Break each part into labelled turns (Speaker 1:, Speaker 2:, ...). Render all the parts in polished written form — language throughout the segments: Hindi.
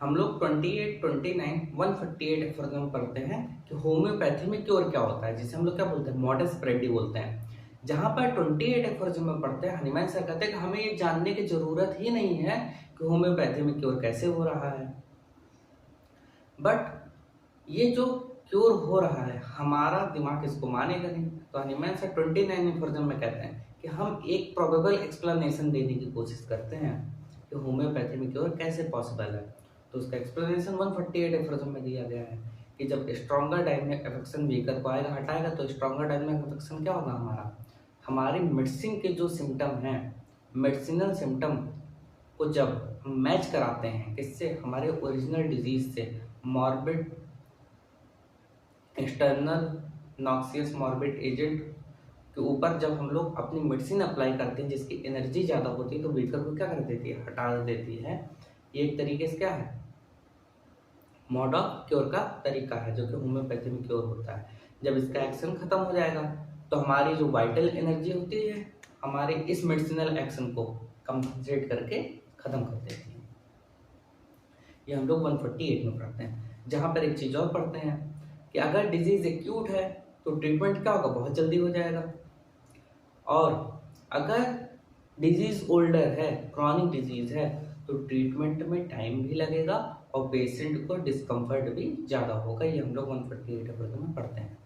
Speaker 1: हम लोग 28, 29, 148 एफर्जम पढ़ते हैं कि होम्योपैथी में क्योर क्या होता है, जिसे हम लोग क्या बोलते हैं, मॉडस प्रेडी बोलते हैं। जहां पर 28 एफर्जम में पढ़ते हैं, हनीमैन सर कहते हैं कि हमें ये जानने की जरूरत ही नहीं है कि होम्योपैथी में क्योर कैसे हो रहा है, बट ये जो क्योर हो रहा है हमारा दिमाग इसको मानेगा नहीं। तो हनीमैन सर 29 एफर्जम में कहते हैं कि हम एक प्रोबेबल एक्सप्लेनेशन देने की कोशिश करते हैं कि होम्योपैथी में क्योर कैसे पॉसिबल है। तो उसका एक्सप्लेनेशन 148 एफर्जम में दिया गया है कि जब स्ट्रॉन्गर डायनेमिक अफेक्शन वीकर को आएगा हटाएगा तो स्ट्रॉन्गर डायनेमिक अफेक्शन क्या होगा, हमारी मेडिसिन के जो सिम्टम हैं, मेडिसिनल सिम्टम को जब हम मैच कराते हैं किससे, हमारे ओरिजिनल डिजीज से, morbid external noxious morbid agent के ऊपर जब हम लोग अपनी मेडिसिन अप्लाई करते हैं जिसकी एनर्जी ज़्यादा होती है तो वीकर को क्या कर देती है, हटा देती है। ये एक तरीके से क्या है, मोड ऑफ क्योर का तरीका है जो कि होम्योपैथी में क्योर होता है। जब इसका एक्शन खत्म हो जाएगा तो हमारी जो वाइटल एनर्जी होती है हमारे इस मेडिसिनल एक्शन को कंपनसेट करके खत्म कर देती है। ये हम लोग 148 में पढ़ते हैं। जहाँ पर एक चीज़ और पढ़ते हैं कि अगर डिजीज एक्यूट है तो ट्रीटमेंट क्या होगा, बहुत जल्दी हो जाएगा, और अगर डिजीज ओल्डर है, क्रॉनिक डिजीज है, तो ट्रीटमेंट में टाइम भी लगेगा और पेशेंट को डिस्कम्फर्ट भी ज़्यादा होगा। ये हम लोग 148 में पढ़ते हैं।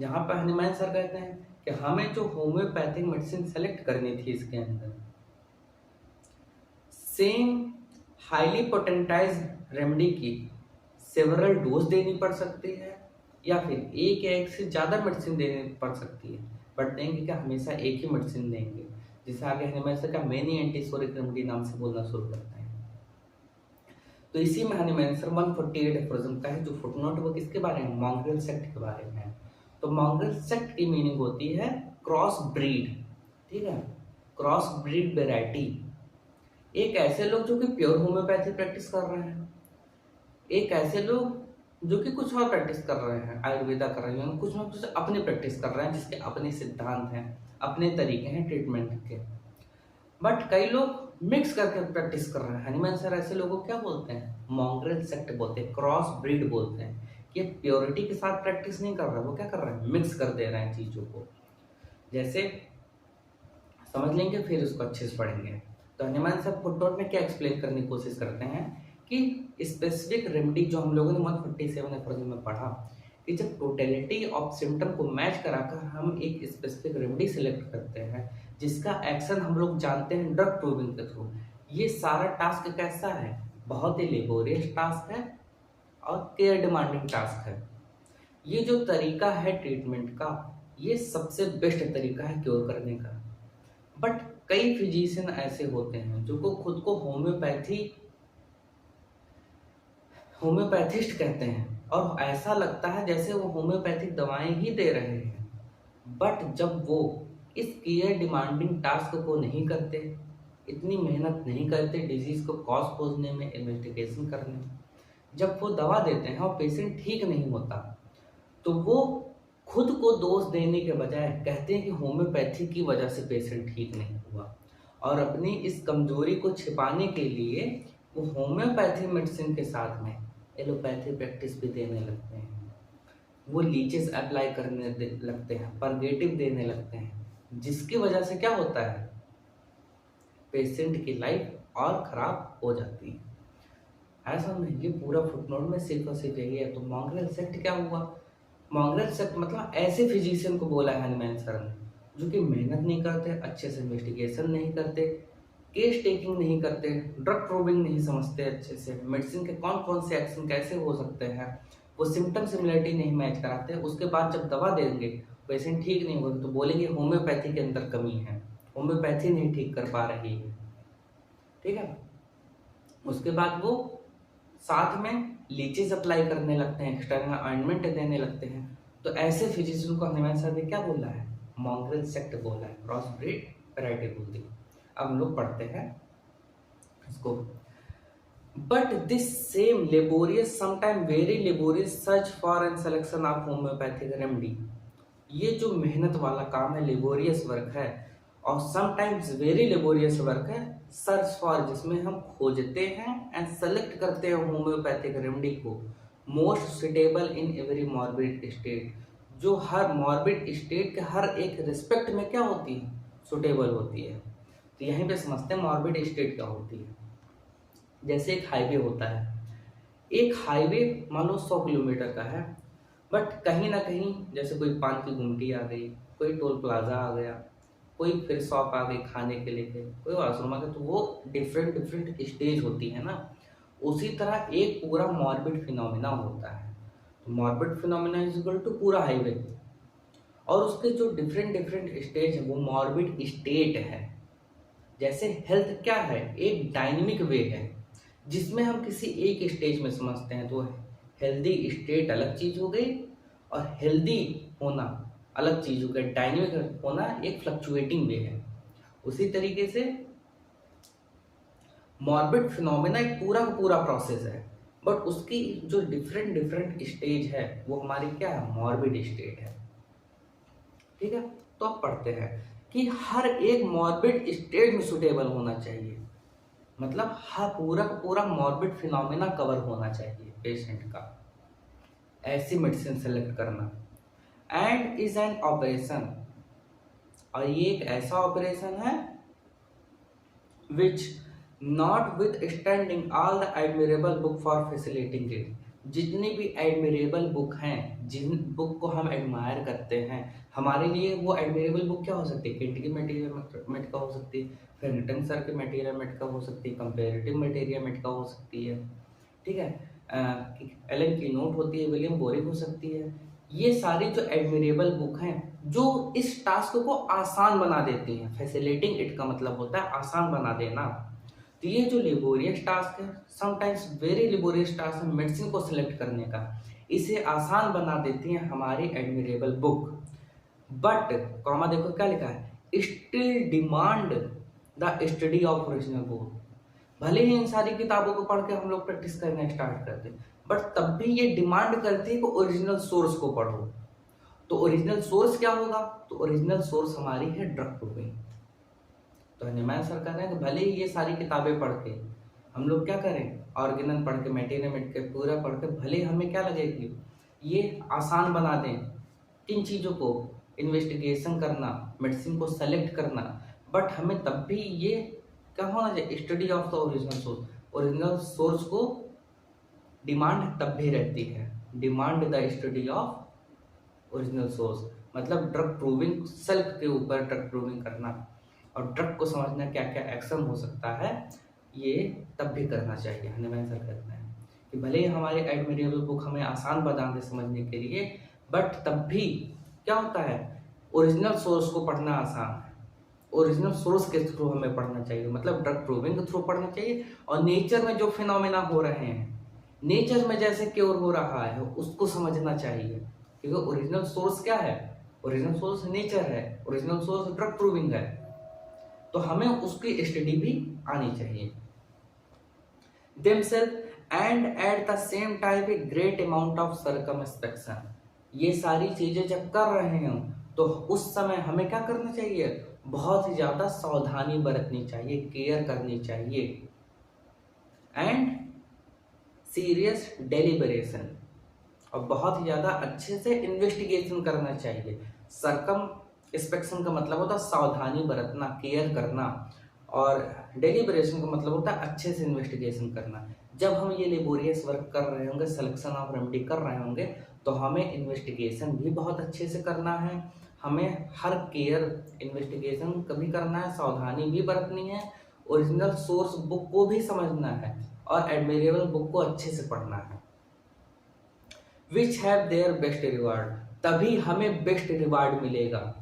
Speaker 1: जहाँ पर हनीमैन सर कहते हैं कि हमें जो होम्योपैथिक मेडिसिन सेलेक्ट करनी थी इसके अंदर सेम हाईली पोटेंटाइज रेमेडी की सेवरल डोज देनी पड़ सकती है या फिर एक या एक से ज़्यादा मेडिसिन देनी पड़ सकती है, बट देंगे क्या, हमेशा एक ही मेडिसिन देंगे, जिसे आगे हनीमैन सर का मेनी एंटीसोरिक रेमेडी नाम से बोलना शुरू करते हैं। तो इसी में हनीमैन सर 148 एफर्जम का है जो फुटनोट वो किसके बारे में, मॉन्ग्रेल सेक्ट के बारे में है। तो मॉन्ग्रेल सेक्ट की मीनिंग होती है क्रॉस ब्रीड, ठीक है, क्रॉस ब्रीड वेराइटी। एक ऐसे लोग जो कि प्योर होम्योपैथी प्रैक्टिस कर रहे हैं, एक ऐसे लोग जो कि कुछ और प्रैक्टिस कर रहे हैं, आयुर्वेदा कर रहे हैं, कुछ ना कुछ अपनी प्रैक्टिस कर रहे हैं जिसके अपने सिद्धांत हैं, अपने तरीके हैं ट्रीटमेंट के, बट कई लोग मिक्स करके प्रैक्टिस कर रहे हैं। हनीमैन सर ऐसे लोगों को क्या बोलते हैं, मॉन्ग्रेल सेक्ट बोलते हैं, क्रॉस ब्रीड बोलते हैं। कि प्योरिटी के साथ प्रैक्टिस नहीं कर रहे, वो क्या कर रहे हैं, मिक्स कर दे रहे हैं चीज़ों को। जैसे समझ लेंगे फिर उसको अच्छे से पढ़ेंगे। तो हनीमैन सर फुटनोट में क्या एक्सप्लेन करने की कोशिश करते हैं कि स्पेसिफिक रेमेडी जो हम लोगों ने 147 एफर्जम में पढ़ा कि जब टोटलिटी ऑफ सिम्टम को मैच कराकर हम एक स्पेसिफिक रेमेडी सेलेक्ट करते हैं जिसका एक्शन हम लोग जानते हैं ड्रग प्रूविंग के थ्रू। ये सारा टास्क कैसा है, बहुत ही लेबोरियस टास्क है और केयर डिमांडिंग टास्क है। ये जो तरीका है ट्रीटमेंट का, ये सबसे बेस्ट तरीका है क्योर करने का। बट कई फिजिशियन ऐसे होते हैं जो को खुद को होम्योपैथिस्ट कहते हैं और ऐसा लगता है जैसे वो होम्योपैथिक दवाएं ही दे रहे हैं, बट जब वो इस केयर डिमांडिंग टास्क को नहीं करते, इतनी मेहनत नहीं करते डिजीज को कॉज खोजने में, इन्वेस्टिगेशन करने में, जब वो दवा देते हैं और पेशेंट ठीक नहीं होता तो वो खुद को दोष देने के बजाय कहते हैं कि होम्योपैथी की वजह से पेशेंट ठीक नहीं हुआ, और अपनी इस कमजोरी को छिपाने के लिए वो होम्योपैथी मेडिसिन के साथ में एलोपैथी प्रैक्टिस भी देने लगते हैं, वो लीचेस अप्लाई करने लगते हैं, परगेटिव देने लगते हैं, जिसकी वजह से क्या होता है, पेशेंट की लाइफ और खराब हो जाती है। ऐसा नहीं, ये पूरा फुटनोट में सिर्फ और सिर्फ यही है। तो मॉन्ग्रेल सेक्ट क्या हुआ, मॉन्ग्रेल सेक्ट मतलब ऐसे फिजिशियन को बोला है हनीमैन सर ने जो कि मेहनत नहीं करते, अच्छे से इन्वेस्टिगेशन नहीं करते, केस टेकिंग नहीं करते, ड्रग प्रूविंग नहीं समझते अच्छे से, मेडिसिन के कौन कौन से एक्शन कैसे हो सकते हैं, वो सिम्टम सिमिलरिटी नहीं मैच कराते, उसके बाद जब दवा देंगे पेशेंट ठीक नहीं होगा तो बोलेंगे होम्योपैथी के अंदर कमी है, होम्योपैथी नहीं ठीक कर पा रही है, ठीक है। उसके बाद वो साथ में लीचेस अप्लाई करने लगते हैं, एक्सटर्नल ऑइंटमेंट देने लगते हैं। तो ऐसे फिजिशियन को हनीमैन सर ने क्या बोला है, मॉन्ग्रेल सेक्ट बोला है, क्रॉस ब्रीड वैरायटी बोल दी। अब हम लोग पढ़ते हैं इसको। But this same laborious, sometime very laborious search for and selection of homeopathic remedy, ये जो मेहनत वाला काम है, लेबोरियस वर्क है, और समटाइम्स वेरी लेबोरियस वर्क है सर्च फॉर, जिसमें हम खोजते हैं एंड सेलेक्ट करते हैं होम्योपैथिक रेमेडी को most suitable in every morbid state, जो हर मॉर्बिड स्टेट के हर एक रिस्पेक्ट में क्या होती है, सुटेबल होती है। तो यहीं पे समझते हैं मॉर्बिड स्टेट क्या होती है। जैसे एक हाईवे होता है, एक हाईवे मान लो 100 किलोमीटर का है, बट कहीं ना कहीं जैसे कोई पान की गुमटी आ गई, कोई टोल प्लाजा आ गया, कोई फिर शॉप आ गई खाने के लिए, कोई वॉशरूम आ गया, तो वो डिफरेंट डिफरेंट स्टेज होती है ना। उसी तरह एक पूरा मॉर्बिड फिनोमिना होता है। तो morbid phenomena is equal to पूरा हाईवे, और उसके जो डिफरेंट डिफरेंट स्टेज है वो मॉर्बिड स्टेट है। जैसे हेल्थ क्या है, एक डायनेमिक वे है जिसमें हम किसी एक स्टेज में समझते हैं, तो हेल्दी स्टेट अलग चीज हो गई और हेल्दी होना अलग चीज हो गई। डायनेमिक होना एक फ्लक्चुएटिंग वे है। उसी तरीके से मॉर्बिड फिनोमेना एक पूरा का पूरा प्रोसेस है, बट उसकी जो डिफरेंट डिफरेंट स्टेज है वो हमारी क्या है, मॉर्बिड स्टेट है। ठीक है, तो अब पढ़ते हैं कि हर एक मॉर्बिड स्टेट में सुटेबल होना चाहिए, मतलब हर पूरा का पूरा मॉर्बिड फिनोमेना कवर होना चाहिए पेशेंट का, ऐसी मेडिसिन सेलेक्ट करना। एंड इज एन ऑपरेशन, और ये एक ऐसा ऑपरेशन है which not with standing all the admirable book for facilitating it, जितनी भी एडमिरेबल बुक हैं, जिन बुक को हम एडमायर करते हैं, हमारे लिए वो एडमिरेबल बुक क्या हो सकती है, केंट की मटेरियल मेट का हो सकती है, फेरिंगटन सर के मटेरियल मेट का हो सकती है, कंपेरेटिव मटेरियल मेट का हो सकती है। ठीक है, एलन की नोट होती है, विलियम बोरिंग हो सकती है। ये सारी जो एडमिरेबल बुक हैं जो इस टास्क को आसान बना देती हैं, फैसिलिटिंग इट का मतलब होता है आसान बना देना। तो ये जो लेबोरियस टास्क है, समटाइम्स वेरी लेबोरियस टास्क है मेडिसिन को सिलेक्ट करने का, इसे आसान बना देती हैं हमारी एडमिरेबल बुक। बट कॉमा देखो क्या लिखा है, still demand the study of original book. भले ही इन सारी किताबों को पढ़ के हम लोग प्रैक्टिस करना स्टार्ट करते हैं, बट तब भी ये डिमांड करती है कि ओरिजिनल सोर्स को पढ़ो। तो ओरिजिनल सोर्स क्या होगा, तो ओरिजिनल सोर्स हमारी है ड्रग प्रूविंग। तो हनुमान सर कह रहे हैं कि भले ही ये सारी किताबें पढ़ के हम लोग क्या करें, ऑर्गेनल पढ़ के, मेटेरियल के पूरा पढ़ के, भले हमें क्या लगेगी ये आसान बना दें किन चीज़ों को, इन्वेस्टिगेशन करना, मेडिसिन को सेलेक्ट करना, बट हमें तब भी ये क्या होना चाहिए, study of the original source. Original source को डिमांड तब भी रहती है, demand the study of original source, मतलब ड्रग प्रूविंग, सेल्फ के ऊपर ड्रग प्रूविंग करना और ड्रग को समझना क्या क्या एक्शन हो सकता है, ये तब भी करना चाहिए। हनुमान सर कहते हैं कि भले ही हमारे एडमिरेबल बुक हमें आसान बना दे समझने के लिए, बट तब भी क्या होता है, ओरिजिनल सोर्स को पढ़ना आसान है। ओरिजिनल सोर्स के थ्रू हमें पढ़ना चाहिए, मतलब ड्रग प्रूविंग के थ्रू पढ़ना चाहिए, और नेचर में जो फिनोमेना हो रहे हैं, नेचर में जैसे क्योर हो रहा है उसको समझना चाहिए, क्योंकि ओरिजिनल सोर्स क्या है, ओरिजिनल सोर्स नेचर है, ओरिजिनल सोर्स ड्रग प्रूविंग है, तो हमें उसकी स्टडी भी आनी चाहिए। themselves and at the same time a great amount of circumspection, ये सारी चीजें जब कर रहे हैं तो उस समय हमें क्या करना चाहिए, बहुत ही ज्यादा सावधानी बरतनी चाहिए, केयर करनी चाहिए, एंड सीरियस डेलिबरेशन, और बहुत ही ज्यादा अच्छे से इन्वेस्टिगेशन करना चाहिए। सरकम इंस्पेक्शन का मतलब होता है सावधानी बरतना, केयर करना, और डेलिबरेशन का मतलब होता है अच्छे से इन्वेस्टिगेशन करना। जब हम ये लेबोरियस वर्क कर रहे होंगे, सिलेक्शन ऑफ रेमेडी कर रहे होंगे, तो हमें इन्वेस्टिगेशन भी बहुत अच्छे से करना है, हमें हर केयर इन्वेस्टिगेशन कभी करना है, सावधानी भी बरतनी है, ओरिजिनल सोर्स बुक को भी समझना है, और एडमिरेबल बुक को अच्छे से पढ़ना है। Which have their best reward, तभी हमें बेस्ट रिवार्ड मिलेगा।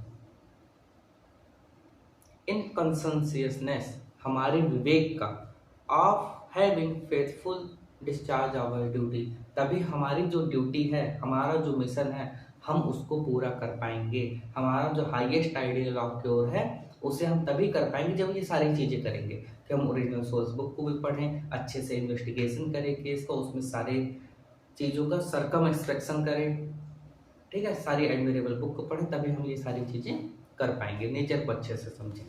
Speaker 1: इन कंसेंसियसनेस, हमारे विवेक का, of having faithful discharge our duty, तभी हमारी जो ड्यूटी है, हमारा जो मिशन है, हम उसको पूरा कर पाएंगे। हमारा जो हाईएस्ट आइडियल ऑफ क्योर है उसे हम तभी कर पाएंगे जब ये सारी चीज़ें करेंगे, कि हम ओरिजिनल सोर्स बुक को भी पढ़ें, अच्छे से इन्वेस्टिगेशन करें केस का, उसमें सारे चीज़ों का सरकम एक्सट्रैक्शन करें, ठीक है, सारी एडमिरेबल बुक को पढ़ें, तभी हम ये सारी चीज़ें कर पाएंगे, नेचर को अच्छे से समझें।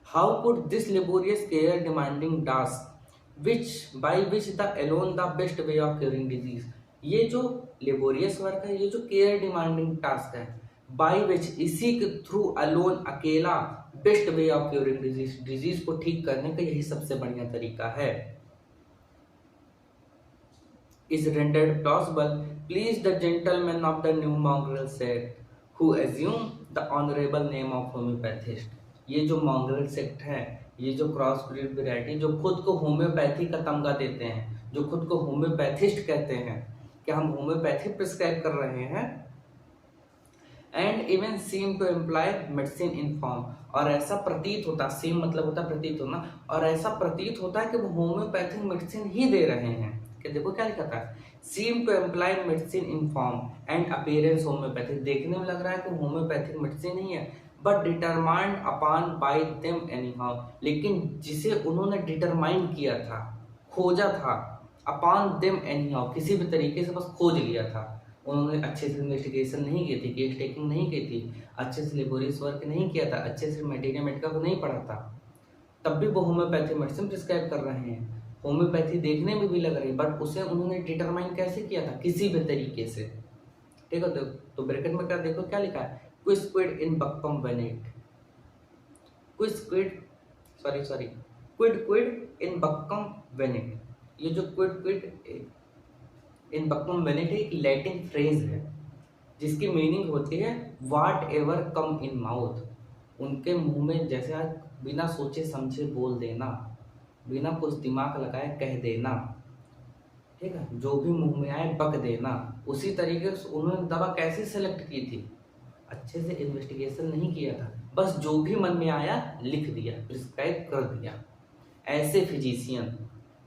Speaker 1: How could this laborious care demanding task which the alone the best way of curing disease, ये जो लेबोरियस वर्क है, ये जो केयर डिमांडिंग टास्क है, बाई विच इसी के थ्रू अलोन अकेला best way of curing disease, disease को ठीक करने का यही सबसे बढ़िया तरीका है, is rendered plausible, please the gentlemen of the new mongrel sect who assume the honorable name of homeopathist। ये जो mongrel sect है, ये जो क्रॉस ब्रीड वैरायटी जो खुद को होम्योपैथी का तमगा देते हैं, जो खुद को होम्योपैथिस्ट कहते हैं कि हम होम्योपैथी प्रिस्क्राइब कर रहे हैं, and even seem to employ medicine in form, और ऐसा प्रतीत होता, सीम मतलब होता प्रतीत होना, और ऐसा प्रतीत होता है कि वो होम्योपैथिक मेडिसिन ही दे रहे हैं। कि देखो क्या लिखा था, seem to employ medicine in form and appearance homeopathic, देखने में लग रहा है कि होम्योपैथिक मेडिसिन ही है, but determined upon bye them any how, लेकिन जिसे उन्होंने डिटरमाइन किया था, खोजा था, अपॉन देम एनी हाउ, किसी भी तरीके से बस खोज लिया था, उन्होंने अच्छे से इन्वेस्टिगेशन नहीं की थी, केस टेकिंग नहीं की थी, अच्छे से लेबोरियस वर्क नहीं किया था, अच्छे से मेटेरिया मेडिका को नहीं पढ़ा था, तब भी वो होम्योपैथी मेडिसिन प्रिस्क्राइब कर रहे हैं, होम्योपैथी देखने में भी लग रही है, बट उसे उन्होंने डिटरमाइन कैसे किया था, किसी भी तरीके से। ठीक है, तो ब्रैकेट में क्या देखो क्या लिखा है, क्विड इन बक्कम वेनेट, क्विड इन बक्कम वेनेट, ये जो क्विड इन बक्कम वेनेट एक लैटिन फ्रेज है जिसकी मीनिंग होती है वाट एवर कम इन माउथ, उनके मुंह में जैसे आज बिना सोचे समझे बोल देना, बिना कुछ दिमाग लगाए कह देना, ठीक है, जो भी मुंह में आए बक देना, उसी तरीके से उन्होंने दवा कैसे सेलेक्ट की थी, अच्छे से इन्वेस्टिगेशन नहीं किया था, बस जो भी मन में आया लिख दिया, प्रिस्क्राइब कर दिया। ऐसे फिजिशियन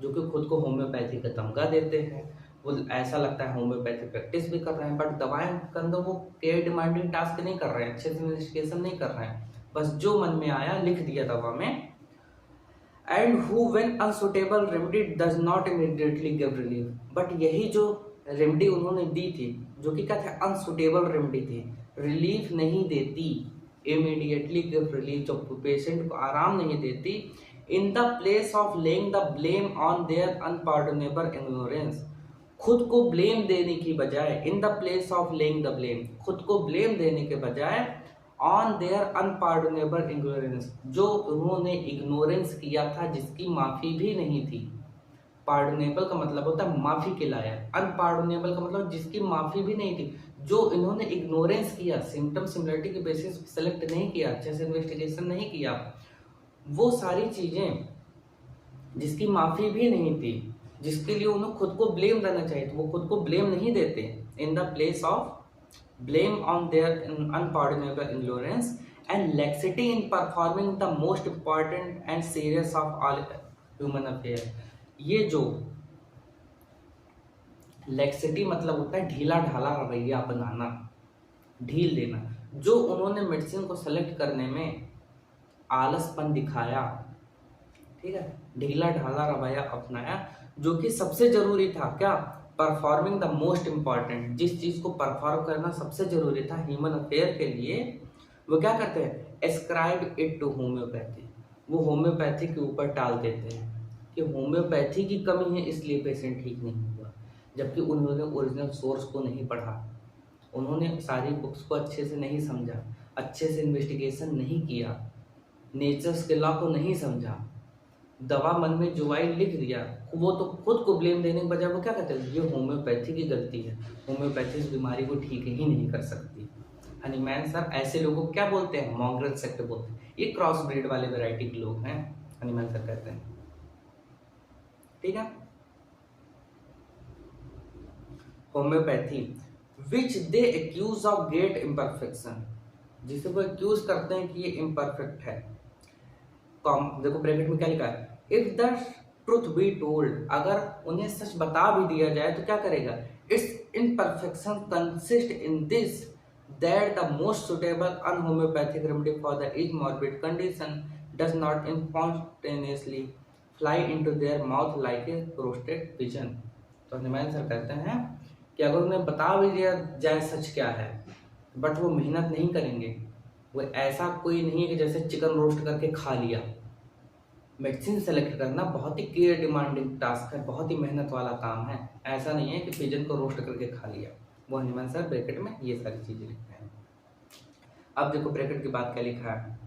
Speaker 1: जो कि खुद को होम्योपैथी का तमगा देते हैं, वो ऐसा लगता है होम्योपैथी प्रैक्टिस भी कर रहे हैं, बट दवाएं के अंदर वो केयर डिमांडिंग टास्क नहीं कर रहे हैं, अच्छे से इन्वेस्टिगेशन नहीं कर रहे हैं, बस जो मन में आया लिख दिया दवा में, and who when unsuitable remedy does not immediately give relief, but यही जो रेमेडी उन्होंने दी थी, जो कि क्या था, अनसुटेबल रेमेडी थी, रिलीफ नहीं देती, इमीडिएटली गिव रिलीफ, जब पेशेंट को आराम नहीं देती, in the place of laying the blame on their unpardonable ignorance, खुद को ब्लेम देने की बजाय, in the place of laying the blame, खुद को ब्लेम देने के बजाय, ऑन देयर अनपार्डनेबल इग्नोरेंस, जो उन्होंने इग्नोरेंस किया था जिसकी माफी भी नहीं थी, पार्डनेबल का मतलब होता है माफी के लायक, अनपार्डनेबल का मतलब जिसकी माफी भी नहीं थी, जो इन्होंने इग्नोरेंस किया, सिम्टम सिमिलरिटी के बेसिस सेलेक्ट नहीं किया, अच्छे से इन्वेस्टिगेशन नहीं किया, वो सारी चीजें जिसकी माफी भी नहीं थी, जिसके लिए उन्हें खुद को ब्लेम देना चाहिए, तो वो खुद को ब्लेम नहीं देते, in the place of blame on their unpardonable ignorance and laxity in performing the most important and serious of all human affairs। ये जो laxity मतलब होता है ढीला ढाला रवैया अपनाना, ढील देना, जो उन्होंने मेडिसिन को सेलेक्ट करने में आलसपन दिखाया, ठीक है, ढीला ढाला रवैया अपनाया, जो कि सबसे जरूरी था, क्या, परफॉर्मिंग द मोस्ट इम्पॉर्टेंट, जिस चीज को परफॉर्म करना सबसे जरूरी था ह्यूमन अफेयर के लिए, वो क्या करते हैं, एस्क्राइब इट टू होम्योपैथी, वो होम्योपैथी के ऊपर टाल देते हैं कि होम्योपैथी की कमी है इसलिए पेशेंट ठीक नहीं हुआ, जबकि उन्होंने ओरिजिनल सोर्स को नहीं पढ़ा, उन्होंने सारी बुक्स को अच्छे से नहीं समझा, अच्छे से इन्वेस्टिगेशन नहीं किया, नेचर्स के लॉ को नहीं समझा, दवा मन में जो आई लिख दिया, वो तो खुद को ब्लेम देने के बजाय वो क्या कहते हैं, ये होम्योपैथी की गलती है, होम्योपैथी इस बीमारी को ठीक ही नहीं कर सकती। हनीमैन सर ऐसे लोगों को क्या बोलते हैं, मॉन्ग्रेल सेक्ट बोलते हैं, ये क्रॉस ब्रीड वाले वैरायटी के लोग हैं, हनीमैन सर कहते हैं, ठीक है। Homeopathy which they accuse of great imperfection, जिसे वो एक्यूज करते हैं कि ये इम्परफेक्ट है, देखो ब्रैकेट में क्या लिखा है, if the truth be told, अगर उन्हें सच बता भी दिया जाए तो क्या करेगा, it's imperfection consist in this that the most suitable unhomoeopathic remedy for the is morbid condition does not spontaneously fly into their mouth like a roasted pigeon. तो हनुमान सर कहते हैं कि अगर उन्हें बता भी दिया जाए सच क्या है, बट वो मेहनत नहीं करेंगे, वो ऐसा कोई नहीं है कि जैसे चिकन रोस्ट करके खा लिया। मेडिसिन सेलेक्ट करना बहुत ही केयर डिमांडिंग टास्क है, बहुत ही मेहनत वाला काम है। ऐसा नहीं है कि पिजन को रोस्ट करके खा लिया। वो हनुमान सर ब्रैकेट में ये सारी चीजें लिखते हैं। अब देखो ब्रैकेट के बाद क्या लिखा है,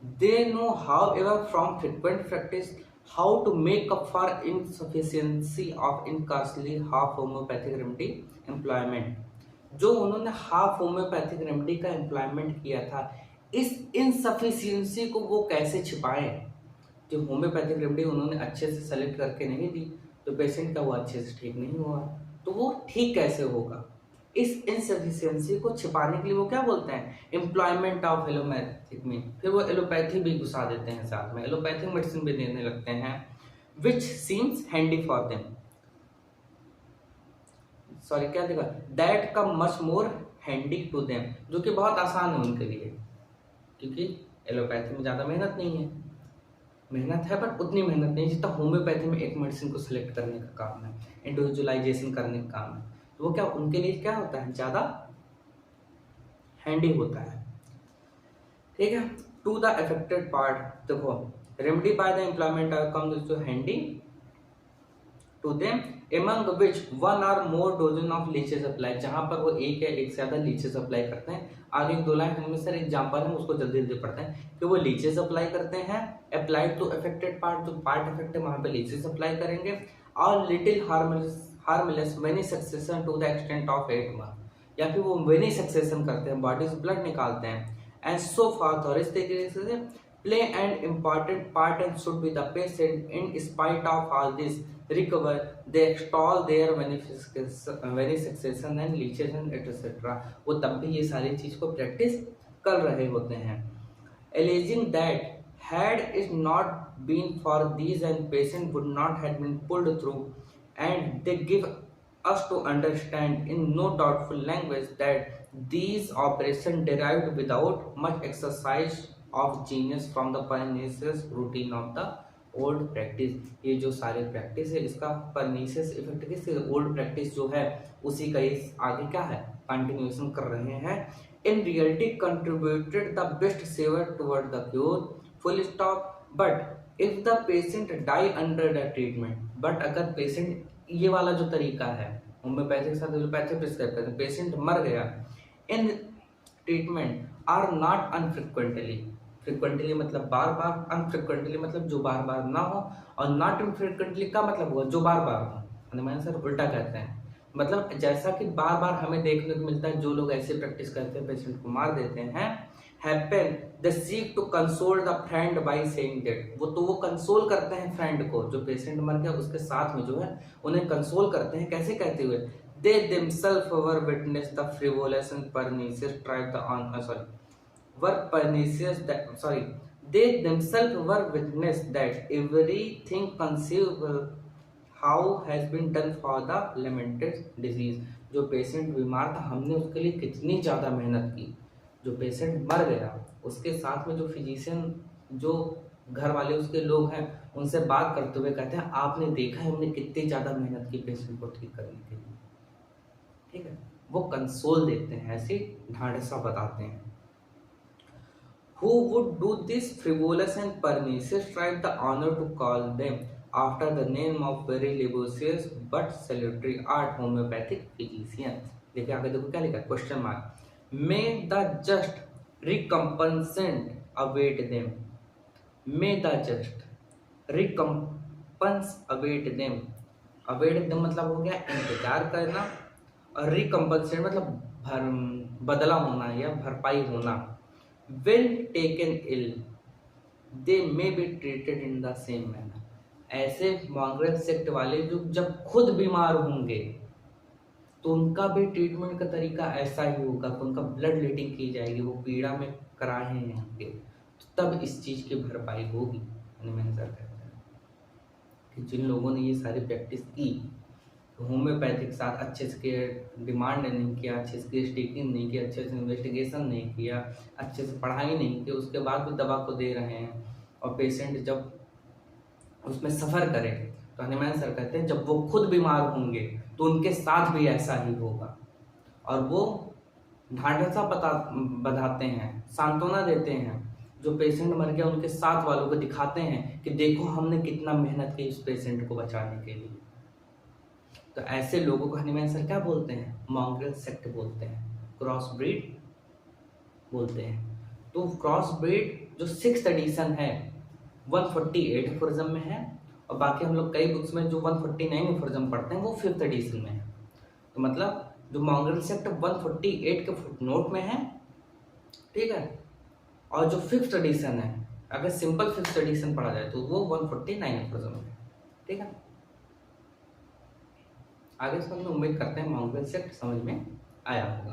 Speaker 1: they know however from frequent practice how to make up for insufficiency of inconstantly half homoeopathic remedy employment. जो उन्होंने हाफ होम्योपैथिक रेमेडी का एम्प्लॉयमेंट किया था, इस इनसफिशियंसी को वो कैसे छिपाएं। जो होम्योपैथिक रेमेडी उन्होंने अच्छे से सेलेक्ट करके नहीं दी तो पेशेंट का वो अच्छे से ठीक नहीं हुआ, तो वो ठीक कैसे होगा। इस इनसफिशियंसी को छिपाने के लिए वो क्या बोलते हैं, एम्प्लॉयमेंट ऑफ एलोपैथिक में। फिर वो एलोपैथी भी घुसा देते हैं साथ में, एलोपैथिक मेडिसिन भी देने लगते हैं, which seems handy for them, sorry क्या देखा, that come much more handy to them, जो कि बहुत आसान है उनके लिए, क्योंकि एलोपैथी में ज़्यादा मेहनत नहीं है। मेहनत है बट उतनी मेहनत नहीं जितना होम्योपैथी में एक मेडिसिन को सिलेक्ट करने का काम है, इंडिविजुअलाइजेशन करने का काम है। तो वो क्या उनके लिए क्या होता है, ज़्यादा हैंडी होता है। ठीक है, टू द अफेक्टेड पार्ट, देखो remedy by the employment come to handy to them among which one or more dozen of leeches apply, जहां पर वो एक या एक से ज्यादा लीचेस अप्लाई करते हैं। आगे एक दो लाइन उनमें सर एग्जांपल है, उसको जल्दी जल्दी पढ़ते हैं कि वो लीचेस अप्लाई करते हैं, अप्लाइड टू अफेक्टेड पार्ट, जो पार्ट अफेक्टेड वहां पे लीचेस अप्लाई करेंगे, और little harmless venesection to the extent of 8 month, या फिर वो वेनी सक्सेशन करते हैं, बॉडी से ब्लड निकालते हैं, एंड सो फॉर्थ, और इस तरीके से play an important part and should be the patient in spite of all this recover they extol their venisexation and leachation etc. वो तब भी ये सारी चीज को प्रैक्टिस कर रहे होते हैं। alleging that had it not been for these and patient would not have been pulled through, and they give us to understand in no doubtful language that these operations derived without much exercise of genius from the pernicious routine of the old practice. ये जो सारे प्रैक्टिस है इसका परनीशियस इफेक्ट किस ओल्ड प्रैक्टिस जो है उसी का इस आगे क्या है कंटिन्यूएशन कर रहे हैं। In reality contributed the best saver toward the cure full stop, but if the patient die under the treatment, but अगर पेशेंट ये वाला जो तरीका है होम्योपैथिक के साथ एलोपैथिक प्रिस्क्राइब करते हैं, पेशेंट मर गया in treatment are not unfrequently, frequently मतलब बार बार, अनफ्रिक्वेंटली मतलब जो बार बार ना हो, और नॉट इनफ्रिक्वेंटली का मतलब हुआ जो बार बार हो। हनुमान सर उल्टा कहते हैं, मतलब जैसा कि बार बार हमें देखने को मिलता है जो लोग ऐसे प्रैक्टिस करते हैं पेशेंट को मार देते हैं, happen the sick to console the friend by saying that, वो कंसोल करते हैं फ्रेंड को, जो पेशेंट मर गया उसके साथ में जो है उन्हें कंसोल करते हैं, कैसे कहते हुए, they themselves were witness the frivolous and pernicious tribe the on they themselves were witness that everything conceivable how has been done for the lamented disease। जो पेशेंट बीमार था हमने उसके लिए कितनी ज़्यादा मेहनत की, जो पेशेंट मर गया उसके साथ में जो फिजिशियन जो घर वाले उसके लोग हैं उनसे बात करते हुए कहते हैं आपने देखा है हमने कितनी ज़्यादा मेहनत की पेशेंट को ठीक करने के लिए। ठीक है, वो कंसोल देते हैं, ऐसे ढांढसा बताते हैं। Who would do this frivolous and pernicious tribe the honor to call them after the name of very laborious but salutary art homeopathic physician। देखिए आगे देखो क्या लिखा है, question mark, may the just recompensant await them, may the just recompense await them, await them मतलब हो गया इंतजार करना, और रिकम्पनसेट मतलब बदला होना या भरपाई होना। Well taken ill they may be treated in the same manner, ऐसे मॉन्ग्रेल सेक्ट वाले जो जब खुद बीमार होंगे तो उनका भी ट्रीटमेंट का तरीका ऐसा ही होगा, उनका ब्लड लीडिंग की जाएगी, वो पीड़ा में कराहे होंगे, तो तब इस चीज की भरपाई होगी। हनुमान सर कहते हैं कि जिन लोगों ने ये सारी प्रैक्टिस की, होम्योपैथिक के साथ अच्छे से डिमांड नहीं किया, अच्छे से स्टिकिंग नहीं किया, अच्छे से इन्वेस्टिगेशन नहीं किया, अच्छे से पढ़ाई नहीं की, उसके बाद भी दवा को दे रहे हैं, और पेशेंट जब उसमें सफ़र करे तो हनुमान सर कहते हैं जब वो खुद बीमार होंगे तो उनके साथ भी ऐसा ही होगा, और वो ढांढसा बधाते हैं, सांत्वना देते हैं, जो पेशेंट मर गया उनके साथ वालों को दिखाते हैं कि देखो हमने कितना मेहनत की इस पेशेंट को बचाने के लिए। तो ऐसे लोगों को हनीमैन सर क्या बोलते हैं? मॉन्ग्रेल सेक्ट बोलते हैं, क्रॉस ब्रीड बोलते हैं। तो क्रॉस ब्रीड जो 6th एडिशन है 148 एफोरिज्म में है, और बाकी हम लोग कई बुक्स में जो 149 एफोरिज्म पढ़ते हैं वो 5th एडिशन में है। तो मतलब जो मॉन्ग्रेल सेक्ट 148 के फुटनोट में है, ठीक है, और जो 5th एडिशन है, अगर सिंपल 5th एडिशन पढ़ा जाए तो वो 149 एफोरिज्म में है, ठीक है। आगे समझ में, उम्मीद करते हैं मॉन्ग्रेल सेक्ट समझ में आया होगा।